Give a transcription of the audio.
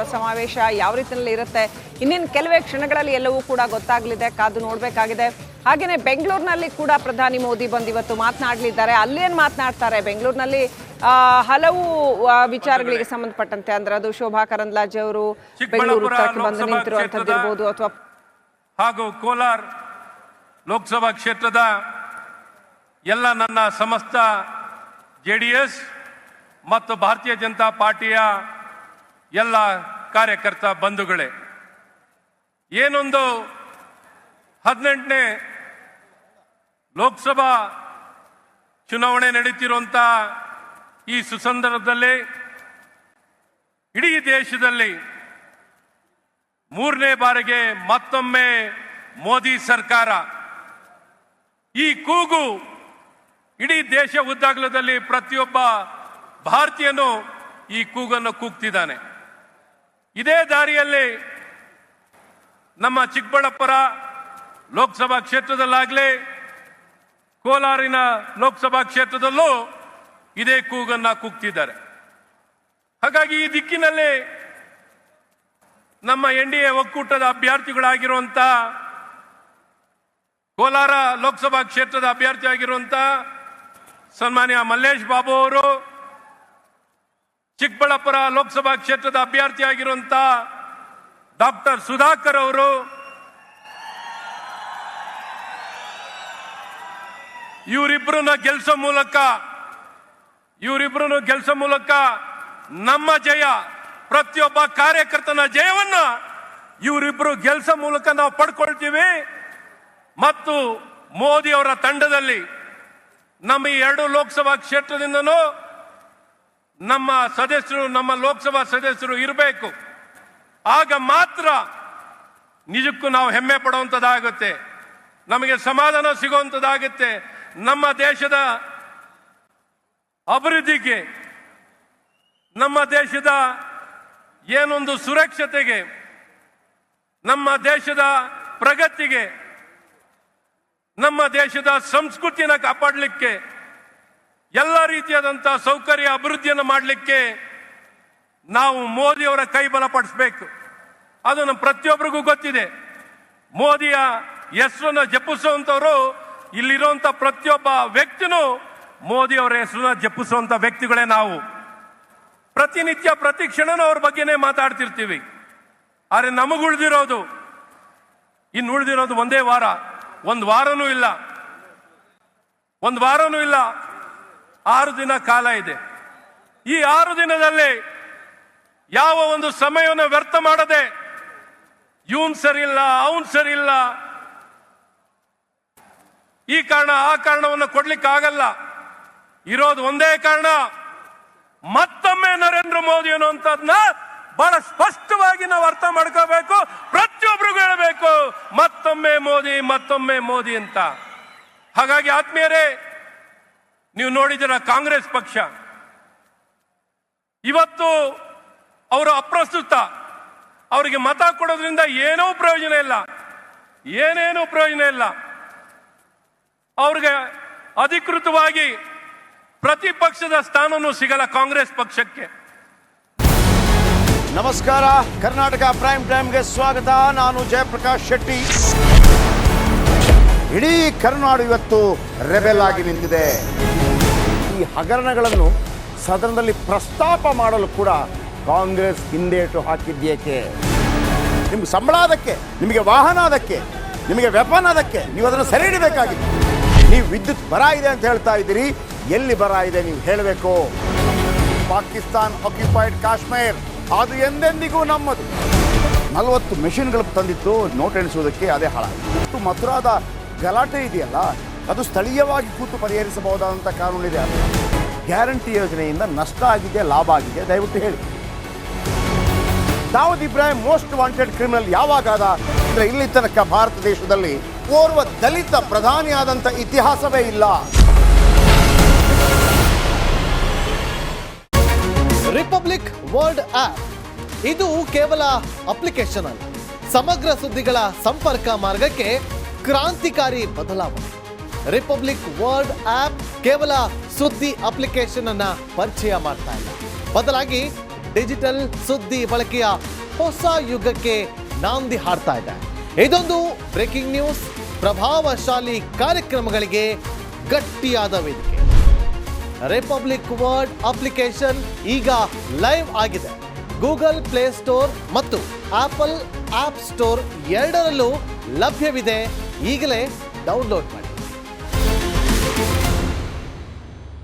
ಅಥವಾ ಸಮಾವೇಶ ಯಾವ ರೀತಿಯಲ್ಲಿ ಇರುತ್ತೆ ಇನ್ನೇನು ಕೆಲವೇ ಕ್ಷಣಗಳಲ್ಲಿ ಎಲ್ಲವೂ ಕೂಡ ಗೊತ್ತಾಗಲಿದೆ, ಕಾದು ನೋಡಬೇಕಾಗಿದೆ. ಹಾಗೆಯೇ ಬೆಂಗಳೂರಿನಲ್ಲಿ ಕೂಡ ಪ್ರಧಾನಿ ಮೋದಿ ಬಂದು ಇವತ್ತು ಮಾತನಾಡಲಿದ್ದಾರೆ. ಅಲ್ಲೇನು ಮಾತನಾಡ್ತಾರೆ? ಬೆಂಗಳೂರಿನಲ್ಲಿ ಹಲವು ವಿಚಾರಗಳಿಗೆ ಸಂಬಂಧಪಟ್ಟಂತೆ, ಅಂದ್ರೆ ಅದು ಶೋಭಾ ಕರಂದ್ಲಾಜೆ ಅವರು ಬೆಂಗಳೂರು ಉತ್ತರಕ್ಕೆ ಬಂದು ನಿಂತಿರುವಂತದ್ದಿರಬಹುದು ಅಥವಾ ಹಾಗೂ ಕೋಲಾರ ಲೋಕಸಭಾ ಕ್ಷೇತ್ರದ ಎಲ್ಲ ನನ್ನ ಸಮಸ್ತ JDS ಮತ್ತು ಭಾರತೀಯ ಜನತಾ ಪಾರ್ಟಿಯ ಎಲ್ಲ ಕಾರ್ಯಕರ್ತ ಬಂಧುಗಳೇ, ಏನೊಂದು 18ನೇ ಲೋಕಸಭಾ ಚುನಾವಣೆ ನಡೀತಿರುವಂಥ ಈ ಸುಸಂದರ್ಭದಲ್ಲಿ ಇಡೀ ದೇಶದಲ್ಲಿ 3ನೇ ಬಾರಿಗೆ ಮತ್ತೊಮ್ಮೆ ಮೋದಿ ಸರ್ಕಾರ, ಈ ಕೂಗು ಇಡೀ ದೇಶ ಉದ್ದಾಗಲದಲ್ಲಿ ಪ್ರತಿಯೊಬ್ಬ ಭಾರತೀಯನು ಈ ಕೂಗನ್ನು ಕೂಗ್ತಿದ್ದಾನೆ. ಇದೇ ದಾರಿಯಲ್ಲಿ ನಮ್ಮ ಚಿಕ್ಕಬಳ್ಳಾಪುರ ಲೋಕಸಭಾ ಕ್ಷೇತ್ರದಲ್ಲಾಗಲಿ ಕೋಲಾರಿನ ಲೋಕಸಭಾ ಕ್ಷೇತ್ರದಲ್ಲೂ ಇದೇ ಕೂಗನ್ನ ಕೂಗ್ತಿದ್ದಾರೆ. ಹಾಗಾಗಿ ಈ ದಿಕ್ಕಿನಲ್ಲಿ ನಮ್ಮ NDA ಒಕ್ಕೂಟದ ಅಭ್ಯರ್ಥಿಗಳಾಗಿರುವಂಥ ಕೋಲಾರ ಲೋಕಸಭಾ ಕ್ಷೇತ್ರದ ಅಭ್ಯರ್ಥಿ ಆಗಿರುವಂಥ ಸನ್ಮಾನ್ಯ ಮಲ್ಲೇಶ್ ಬಾಬು ಅವರು, ಚಿಕ್ಕಬಳ್ಳಾಪುರ ಲೋಕಸಭಾ ಕ್ಷೇತ್ರದ ಅಭ್ಯರ್ಥಿ ಆಗಿರುವಂಥ ಡಾಕ್ಟರ್ ಸುಧಾಕರ್ ಅವರು, ಇವರಿಬ್ಬರನ್ನ ಗೆಲ್ಸೋ ಮೂಲಕ ನಮ್ಮ ಜಯ, ಪ್ರತಿಯೊಬ್ಬ ಕಾರ್ಯಕರ್ತನ ಜಯವನ್ನ ಇವರಿಬ್ಬರು ಗೆಲ್ಸೋ ಮೂಲಕ ನಾವು ಪಡ್ಕೊಳ್ತೀವಿ. ಮತ್ತು ಮೋದಿ ಅವರ ತಂಡದಲ್ಲಿ ನಮ್ಮ ಈ 2 ಲೋಕಸಭಾ ಕ್ಷೇತ್ರದಿಂದನೂ ನಮ್ಮ ಲೋಕಸಭಾ ಸದಸ್ಯರು ಇರಬೇಕು. ಆಗ ಮಾತ್ರ ನಿಜಕ್ಕೂ ನಾವು ಹೆಮ್ಮೆ ಪಡುವಂಥದ್ದಾಗುತ್ತೆ, ನಮಗೆ ಸಮಾಧಾನ ಸಿಗುವಂಥದ್ದಾಗುತ್ತೆ. ನಮ್ಮ ದೇಶದ ಅಭಿವೃದ್ಧಿಗೆ, ನಮ್ಮ ದೇಶದ ಏನೊಂದು ಸುರಕ್ಷತೆಗೆ, ನಮ್ಮ ದೇಶದ ಪ್ರಗತಿಗೆ, ನಮ್ಮ ದೇಶದ ಸಂಸ್ಕೃತಿಯನ್ನು ಕಾಪಾಡಲಿಕ್ಕೆ, ಎಲ್ಲ ರೀತಿಯಾದಂಥ ಸೌಕರ್ಯ ಅಭಿವೃದ್ಧಿಯನ್ನು ಮಾಡಲಿಕ್ಕೆ ನಾವು ಮೋದಿಯವರ ಕೈ ಬಲಪಡಿಸಬೇಕು. ಅದು ನಮ್ಮ ಪ್ರತಿಯೊಬ್ಬರಿಗೂ ಗೊತ್ತಿದೆ. ಮೋದಿಯ ಹೆಸರನ್ನು ಜಪಿಸುವಂಥವರು ಇಲ್ಲಿರುವಂಥ ಪ್ರತಿಯೊಬ್ಬ ವ್ಯಕ್ತಿನೂ ಮೋದಿಯವರ ಹೆಸರನ್ನ ಜಪಿಸುವಂಥ ವ್ಯಕ್ತಿಗಳೇ ನಾವು. ಪ್ರತಿನಿತ್ಯ ಪ್ರತಿ ಕ್ಷಣನೂ ಅವ್ರ ಬಗ್ಗೆನೇ ಮಾತಾಡ್ತಿರ್ತೀವಿ. ಆದರೆ ನಮಗುಳಿದಿರೋದು ಒಂದೇ ವಾರ, ಒಂದು ವಾರನೂ ಇಲ್ಲ, 6 ದಿನ ಕಾಲ ಇದೆ. ಈ 6 ದಿನದಲ್ಲಿ ಯಾವ ಒಂದು ಸಮಯವನ್ನು ವ್ಯರ್ಥ ಮಾಡದೆ ಇವನ್ ಸರಿಯಿಲ್ಲ, ಅವನ್ ಸರಿಯಿಲ್ಲ, ಈ ಕಾರಣ ಆ ಕಾರಣವನ್ನು ಕೊಡ್ಲಿಕ್ಕೆ ಆಗಲ್ಲ. ಇರೋದು ಒಂದೇ ಕಾರಣ, ಮತ್ತೊಮ್ಮೆ ನರೇಂದ್ರ ಮೋದಿ ಅನ್ನುವಂಥದ್ದನ್ನ ಬಹಳ ಸ್ಪಷ್ಟವಾಗಿ ನಾವು ಅರ್ಥ ಮಾಡ್ಕೋಬೇಕು, ಪ್ರತಿಯೊಬ್ಬರಿಗೂ ಹೇಳಬೇಕು, ಮತ್ತೊಮ್ಮೆ ಮೋದಿ ಅಂತ. ಹಾಗಾಗಿ ಆತ್ಮೀಯರೇ, ನೀವು ನೋಡಿದಿರ ಕಾಂಗ್ರೆಸ್ ಪಕ್ಷ ಇವತ್ತು ಅವರು ಅಪ್ರಸ್ತುತ, ಅವರಿಗೆ ಮತ ಕೊಡೋದ್ರಿಂದ ಏನೇನೂ ಪ್ರಯೋಜನ ಇಲ್ಲ. ಅವ್ರಿಗೆ ಅಧಿಕೃತವಾಗಿ ಪ್ರತಿಪಕ್ಷದ ಸ್ಥಾನನೂ ಸಿಗಲ್ಲ ಕಾಂಗ್ರೆಸ್ ಪಕ್ಷಕ್ಕೆ. ನಮಸ್ಕಾರ, ಕರ್ನಾಟಕ ಪ್ರೈಮ್ ಟೈಮ್ಗೆ ಸ್ವಾಗತ. ನಾನು ಜಯಪ್ರಕಾಶ್ ಶೆಟ್ಟಿ. ಇಡೀ ಕರ್ನಾಡು ಇವತ್ತು ರೆಬೆಲ್ ಆಗಿ ನಿಂತಿದೆ. ಈ ಹಗರಣಗಳನ್ನು ಸದನದಲ್ಲಿ ಪ್ರಸ್ತಾಪ ಮಾಡಲು ಕೂಡ ಕಾಂಗ್ರೆಸ್ ಹಿಂದೇಟು ಹಾಕಿದ್ದೇಕೆ? ನಿಮ್ಗೆ ಸಂಬಳ ಅದಕ್ಕೆ, ನಿಮಗೆ ವಾಹನ ಅದಕ್ಕೆ, ನಿಮಗೆ ವೆಪನ್ ಅದಕ್ಕೆ, ನೀವು ಅದನ್ನು ಸೆರೆ ಹಿಡಿಬೇಕಾಗಿದೆ. ನೀವು ವಿದ್ಯುತ್ ಬರ ಇದೆ ಅಂತ ಹೇಳ್ತಾ ಇದ್ದೀರಿ, ಎಲ್ಲಿ ಬರ ಇದೆ ನೀವು ಹೇಳಬೇಕು. ಪಾಕಿಸ್ತಾನ್ ಆಕ್ಯುಪೈಡ್ ಕಾಶ್ಮೀರ್ ಅದು ಎಂದೆಂದಿಗೂ ನಮ್ಮದು. 40 ಮೆಷಿನ್ಗಳು ತಂದಿತ್ತು ನೋಟ್ ಎಣಿಸುವುದಕ್ಕೆ, ಅದೇ ಹಾಳಾಯಿತು. ಮಥುರಾದ ಗಲಾಟೆ ಇದೆಯಲ್ಲ, ಅದು ಸ್ಥಳೀಯವಾಗಿ ಕೂತು ಪರಿಹರಿಸಬಹುದಾದಂಥ ಕಾನೂನಿದೆ. ಗ್ಯಾರಂಟಿ ಯೋಜನೆಯಿಂದ ನಷ್ಟ ಆಗಿದೆ, ಲಾಭ ಆಗಿದೆ, ದಯವಿಟ್ಟು ಹೇಳಿ. Dawood Ibrahim most wanted criminal ಯಾವಾಗಾದ ಅಂದರೆ ಇಲ್ಲಿ ತನಕ ಭಾರತ ದೇಶದಲ್ಲಿ ಓರ್ವ ದಲಿತ ಪ್ರಧಾನಿಯಾದಂಥ ಇತಿಹಾಸವೇ ಇಲ್ಲ. ರಿಪಬ್ಲಿಕ್ ವರ್ಲ್ಡ್ ಆಪ್ ಇದು ಕೇವಲ ಅಪ್ಲಿಕೇಶನ್ ಅಲ್ಲ, ಸಮಗ್ರ ಸುದ್ದಿಗಳ ಸಂಪರ್ಕ ಮಾರ್ಗಕ್ಕೆ ಕ್ರಾಂತಿಕಾರಿ ಬದಲಾವಣೆ. ರಿಪಬ್ಲಿಕ್ ವರ್ಲ್ಡ್ ಆಪ್ ಕೇವಲ ಸುದ್ದಿ ಅಪ್ಲಿಕೇಶನ್ ಅನ್ನ ಪರಿಚಯ ಮಾಡ್ತಾ ಇಲ್ಲ, ಬದಲಾಗಿ ಡಿಜಿಟಲ್ ಸುದ್ದಿ ಬಳಕೆಯ ಹೊಸ ಯುಗಕ್ಕೆ ನಾಂದಿ ಹಾಡ್ತಾ ಇದೆ. ಇದೊಂದು ಬ್ರೇಕಿಂಗ್ ನ್ಯೂಸ್, ಪ್ರಭಾವಶಾಲಿ ಕಾರ್ಯಕ್ರಮಗಳಿಗೆ ಗಟ್ಟಿಯಾದ ವೇದಿಕೆ. ರಿಪಬ್ಲಿಕ್ ವರ್ಡ್ ಅಪ್ಲಿಕೇಶನ್ ಈಗ ಲೈವ್ ಆಗಿದೆ. ಗೂಗಲ್ ಪ್ಲೇ ಸ್ಟೋರ್ ಮತ್ತು ಆಪಲ್ ಆಪ್ ಸ್ಟೋರ್ ಎರಡರಲ್ಲೂ ಲಭ್ಯವಿದೆ. ಈಗಲೇ ಡೌನ್ಲೋಡ್ ಮಾಡಿ.